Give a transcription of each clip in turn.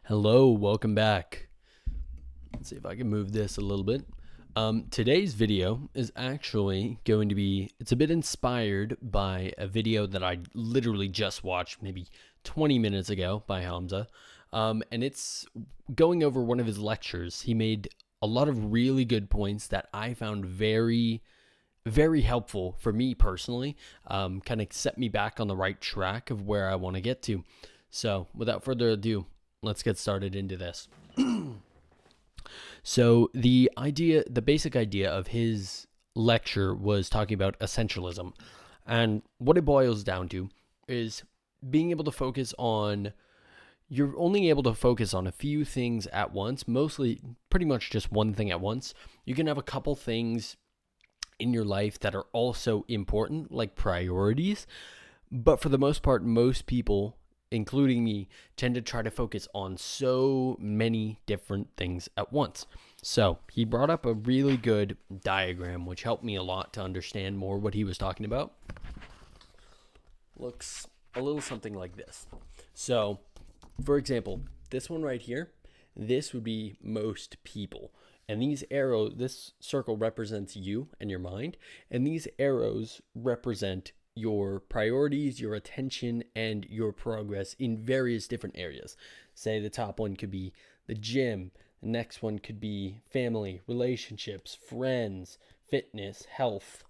Hello, welcome back. Let's see if I can move this a little bit. Today's video is actually going to be, it's a bit inspired by a video that I literally just watched maybe 20 minutes ago by Hamza. And it's going over one of his lectures. He made a lot of really good points that I found very, very helpful for me personally. Kind of set me back on the right track of where I want to get to. So without further ado, let's get started into this. So the basic idea of his lecture was talking about essentialism. And what it boils down to is being able to focus on, you're only able to focus on a few things at once, mostly pretty much just one thing at once. You can have a couple things in your life that are also important, like priorities. But for the most part, most people, including me, tend to try to focus on so many different things at once. So he brought up a really good diagram, which helped me a lot to understand more what he was talking about. Looks a little something like this. So, for example, this one right here, this would be most people. And these arrows, this circle represents you and your mind. And these arrows represent your priorities, your attention, and your progress in various different areas. Say the top one could be the gym. The next one could be family, relationships, friends, fitness, health.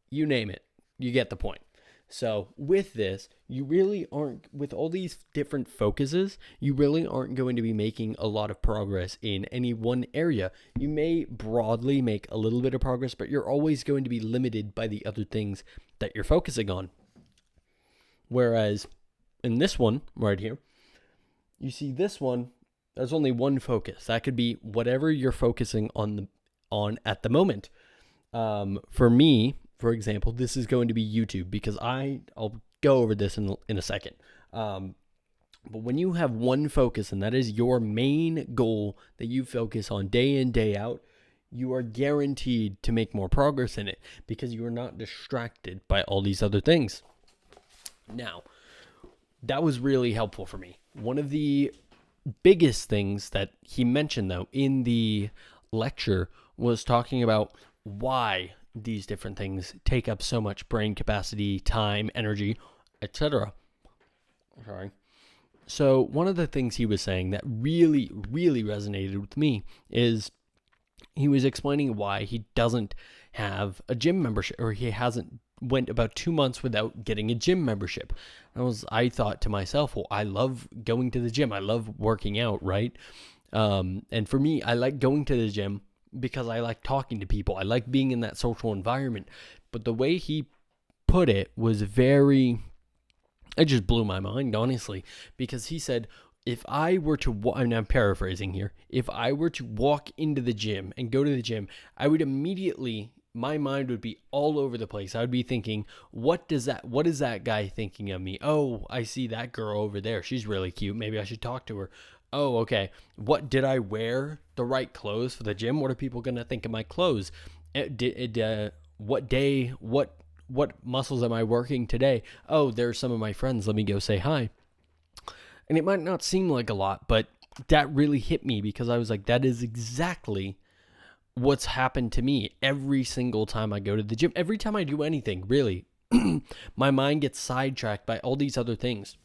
You name it. You get the point. So with this, you really aren't, with all these different focuses, you really aren't going to be making a lot of progress in any one area. You may broadly make a little bit of progress, but you're always going to be limited by the other things that you're focusing on. Whereas in this one right here, you see this one, there's only one focus. That could be whatever you're focusing on at the moment. For me, for example, this is going to be YouTube, because I'll go over this in a second. But when you have one focus, and that is your main goal that you focus on day in, day out, you are guaranteed to make more progress in it, because you are not distracted by all these other things. Now, that was really helpful for me. One of the biggest things that he mentioned, though, in the lecture was talking about why these different things take up so much brain capacity, time, energy, etc. Sorry. So one of the things he was saying that really, really resonated with me is he was explaining why he doesn't have a gym membership, or he hasn't went about 2 months without getting a gym membership. I thought to myself, well, I love going to the gym. I love working out, right? And for me, I like going to the gym because I like talking to people. I like being in that social environment. But the way he put it was it just blew my mind, honestly, because he said, if I were to, and I'm paraphrasing here, if I were to walk into the gym and go to the gym, I would immediately, my mind would be all over the place. I would be thinking, what is that guy thinking of me? Oh, I see that girl over there. She's really cute. Maybe I should talk to her. Oh, okay. What, did I wear the right clothes for the gym? What are people going to think of my clothes? What day, what muscles am I working today? Oh, there's some of my friends. Let me go say hi. And it might not seem like a lot, but that really hit me, because I was like, that is exactly what's happened to me every single time I go to the gym. Every time I do anything, really, my mind gets sidetracked by all these other things.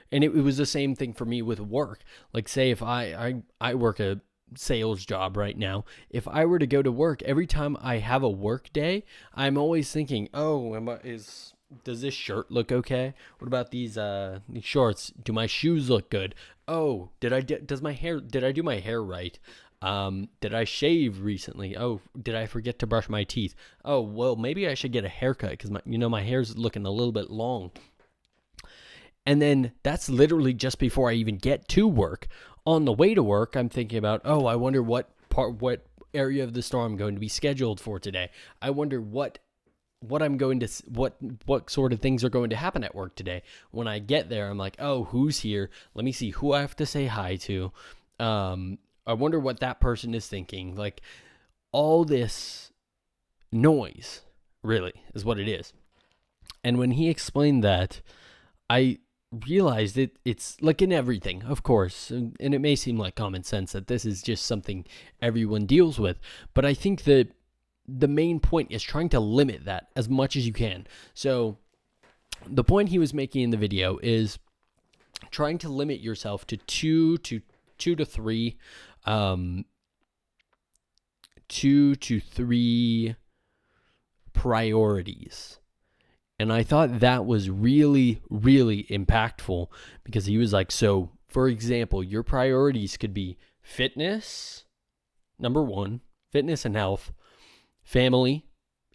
And it was the same thing for me with work. Like, say if I work a sales job right now. If I were to go to work, every time I have a work day, I'm always thinking, oh, does this shirt look okay? What about these shorts? Do my shoes look good? Oh, did I do my hair right? Did I shave recently? Oh, did I forget to brush my teeth? Oh, well, maybe I should get a haircut, because my hair's looking a little bit long. And then that's literally just before I even get to work. On the way to work, I'm thinking about, oh, I wonder what area of the store I'm going to be scheduled for today. I wonder what sort of things are going to happen at work today. When I get there, I'm like, oh, who's here? Let me see who I have to say hi to. I wonder what that person is thinking. Like, all this noise really is what it is. And when he explained that, I realized it's like in everything, of course, and it may seem like common sense that this is just something everyone deals with, but I think that the main point is trying to limit that as much as you can. So the point he was making in the video is trying to limit yourself to two to three priorities. And I thought that was really, really impactful, because he was like, so for example, your priorities could be fitness, number one, fitness and health, family,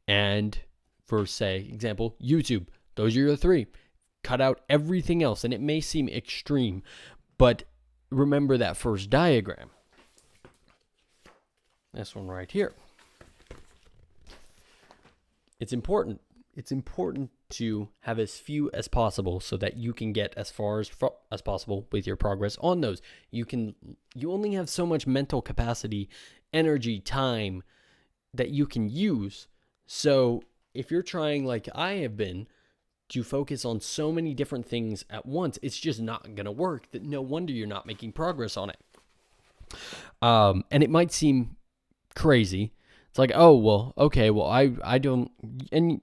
and for say example, YouTube. Those are your three. Cut out everything else. And it may seem extreme, but remember that first diagram. This one right here. It's important. It's important to have as few as possible so that you can get as far as possible with your progress on those. You only have so much mental capacity, energy, time that you can use. So if you're trying, like I have been, to focus on so many different things at once, it's just not going to work. That no wonder you're not making progress on it. And it might seem crazy. It's like, oh, well, okay, well, I don't, and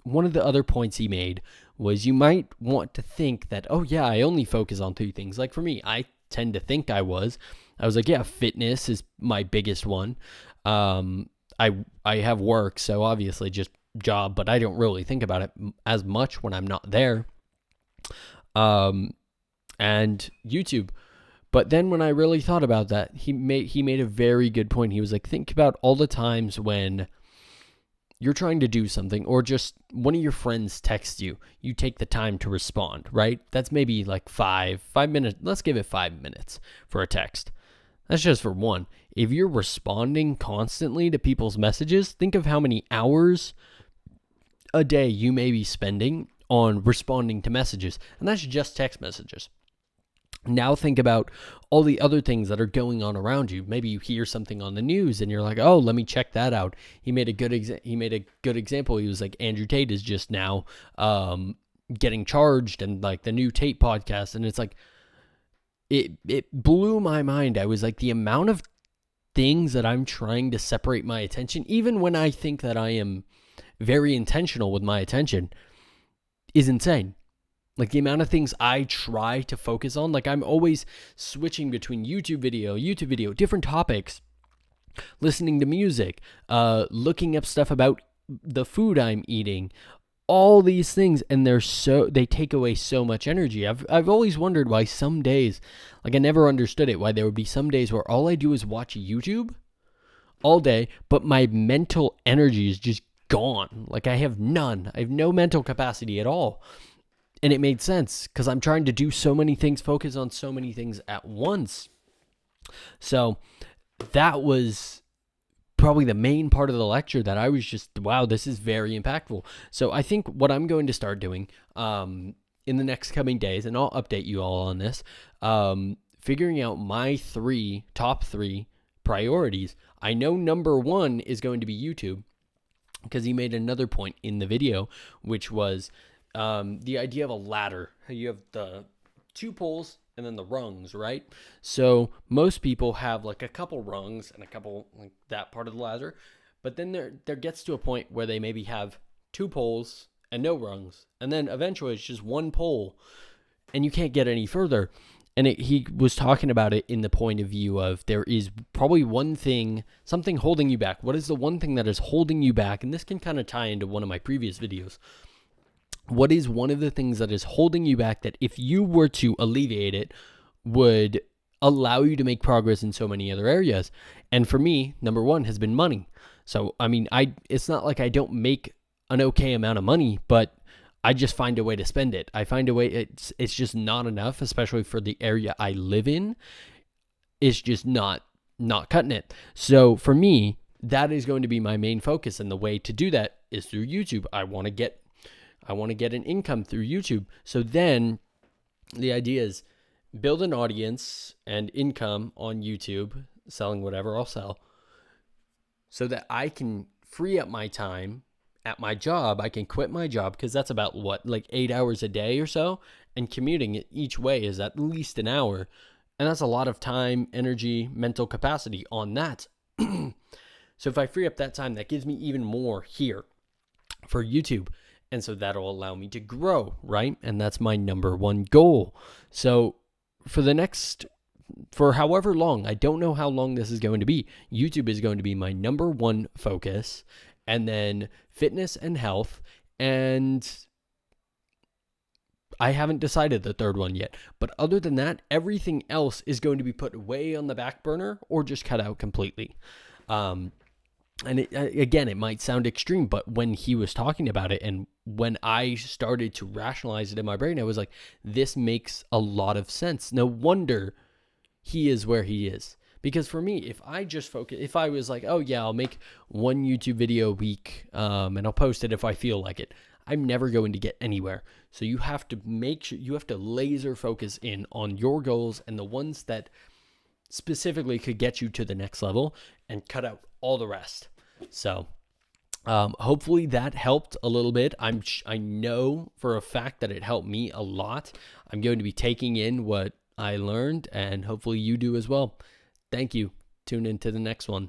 one of the other points he made was you might want to think that, oh yeah, I only focus on two things. Like for me, I tend to think I was like, yeah, fitness is my biggest one. I have work, so obviously just job, but I don't really think about it as much when I'm not there. And YouTube. But then when I really thought about that, he made a very good point. He was like, think about all the times when you're trying to do something, or just one of your friends texts you, you take the time to respond, right? That's maybe like 5 minutes. Let's give it 5 minutes for a text. That's just for one. If you're responding constantly to people's messages, think of how many hours a day you may be spending on responding to messages. And that's just text messages. Now think about all the other things that are going on around you. Maybe you hear something on the news and you're like, oh, let me check that out. He made a good example. He was like, Andrew Tate is just now getting charged, and like the new Tate podcast. And it's like, it blew my mind. I was like, the amount of things that I'm trying to separate my attention, even when I think that I am very intentional with my attention, is insane. Like the amount of things I try to focus on, like I'm always switching between YouTube video, different topics, listening to music, looking up stuff about the food I'm eating, all these things, and they take away so much energy. I've always wondered why some days, like I never understood it, why there would be some days where all I do is watch YouTube all day, but my mental energy is just gone. Like I have none. I have no mental capacity at all. And it made sense because I'm trying to do so many things, focus on so many things at once. So that was probably the main part of the lecture that I was just, wow, this is very impactful. So I think what I'm going to start doing in the next coming days, and I'll update you all on this, figuring out my top three priorities. I know number one is going to be YouTube, because he made another point in the video, which was the idea of a ladder. You have the 2 poles and then the rungs, right? So most people have like a couple rungs and a couple, like that part of the ladder, but then there gets to a point where they maybe have 2 poles and no rungs, and then eventually it's just 1 pole, and you can't get any further. And he was talking about it in the point of view of there is probably one thing, something holding you back. What is the one thing that is holding you back? And this can kind of tie into one of my previous videos. What is one of the things that is holding you back that if you were to alleviate it would allow you to make progress in so many other areas? And for me, number one has been money. So, I mean, it's not like I don't make an okay amount of money, but I just find a way to spend it. I find a way, it's just not enough, especially for the area I live in. It's just not cutting it. So for me, that is going to be my main focus. And the way to do that is through YouTube. I want to get an income through YouTube. So then the idea is build an audience and income on YouTube, selling whatever I'll sell, so that I can free up my time at my job, I can quit my job because that's about what, like 8 hours a day or so. And commuting each way is at least an hour. And that's a lot of time, energy, mental capacity on that. So if I free up that time, that gives me even more here for YouTube. And so that'll allow me to grow, right? And that's my number one goal. So for however long, I don't know how long this is going to be, YouTube is going to be my number one focus, and then fitness and health. And I haven't decided the third one yet. But other than that, everything else is going to be put way on the back burner or just cut out completely. And again, it might sound extreme, but when he was talking about it and when I started to rationalize it in my brain, I was like, this makes a lot of sense. No wonder he is where he is. Because for me, if I was like, oh yeah, I'll make one YouTube video a week and I'll post it if I feel like it, I'm never going to get anywhere. So you have to make sure, you have to laser focus in on your goals and the ones that specifically could get you to the next level and cut out all the rest. So hopefully that helped a little bit. I know for a fact that it helped me a lot. I'm going to be taking in what I learned, and hopefully you do as well. Thank you. Tune in to the next one.